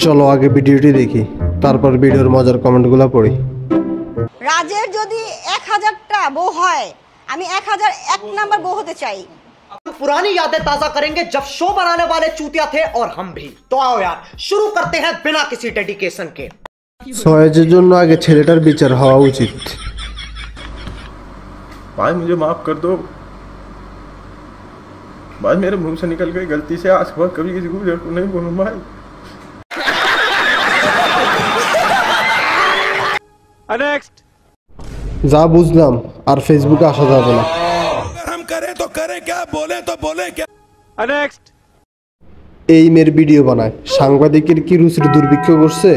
চলো আগে ভিডিওটি দেখি, তারপর ভিডিওর মজার কমেন্টগুলো পড়ি। রাজের যদি 1000টা বউ হয়, আমি 1001 নাম্বার বউ হতে চাই। पुरानी यादें ताजा करेंगे जब शो बनाने वाले चूतिया थे और हम भी। तो आओ यार शुरू करते हैं बिना किसी डेडिकेशन के। সয়েজের জন্য আগে ছেলেটার বিচার হওয়া উচিত। भाई मुझे माफ कर दो भाई, मेरे मुंह से निकल गई गलती से, आज के बाद कभी किसी को नहीं बोलूं भाई। नेक्स्ट যা বুঝলাম আর ফেসবুকে আসা যাবে না। हम करें तो करें क्या, बोले तो बोले क्या। नेक्स्ट এই মেয়ের ভিডিও বানায়, সাংবাদিকের কি রুচির দুর্ভিক্ষ করছে?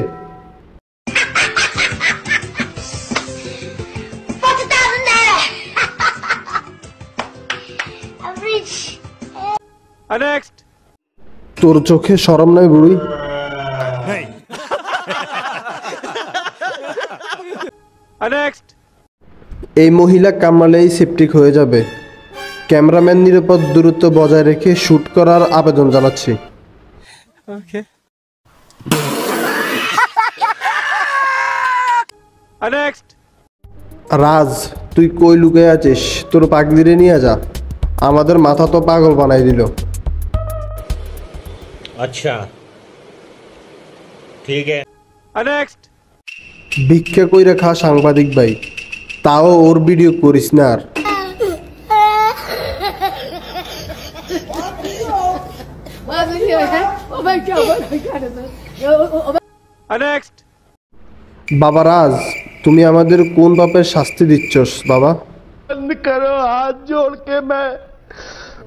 नेक्स्ट তোর চোখে শরম নাই বুড়ি? नेक्स्ट এই মহিলা কামড়ালেই সেপটিক হয়ে যাবে। ক্যামেরাম্যান নিরাপদ দূরত্ব বজায় রেখে শুট করার আবেদন জানাচ্ছি। नेक्स्ट রাজ, তুই কই লুকে আছিস? তোর পাগলিরে নিয়ে যা, আমাদের মাথা তো পাগল বানাই দিল। अच्छा ठीक है। नेक्स्ट ভিক্ষা কইরা খা সাংবাদিক ভাই, তাও ওর ভিডিও করিস না আর। नेक्स्ट বাবা রাজ, তুমি আমাদের কোন পাপের শাস্তি দিচ্ছস বাবা? बंद करो, हाथ जोड़ के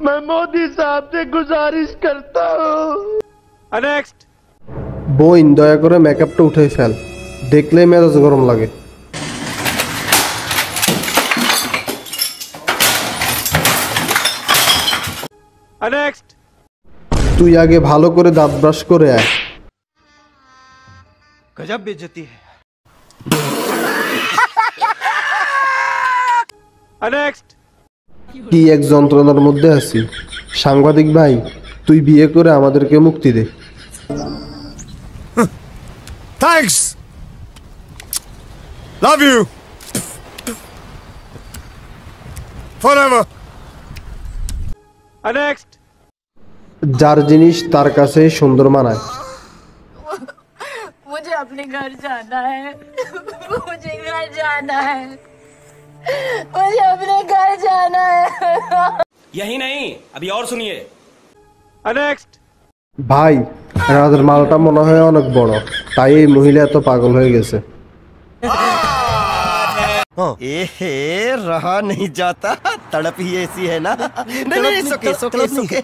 मैं मोदी साहब से गुजारिश करता हूँ। नेक्स्ट বোন, দয়া করে মেকআপটা উঠাই ফেল, দেখলেই মেজাজ গরম লাগে। नेक्स्ट তুই আগে ভালো করে দাঁত ব্রাশ করে আয়। गजब बेइज्जती है। नेक्स्ट কি এক যন্ত্রণার মধ্যে আছি। সাংবাদিক ভাই, তুই বিয়ে করে আমাদেরকে মুক্তি দে। Thanks love you forever. Next যার জিনিস তার কাছেই সুন্দর মানায়। मुझे अपने घर जाना है। मुझे घर जाना है। मुझे अपने घर जाना है। यही नहीं अभी और सुनिए। नेक्स्ट ভাই, রাজের মালটা মনে হয় অনেক বড়, তাই এই মহিলা এত পাগল হয়ে গেছে। एहे, रहा नहीं जाता, तड़प ही ऐसी है ना। नहीं, नहीं, सुके, सुके, सुके।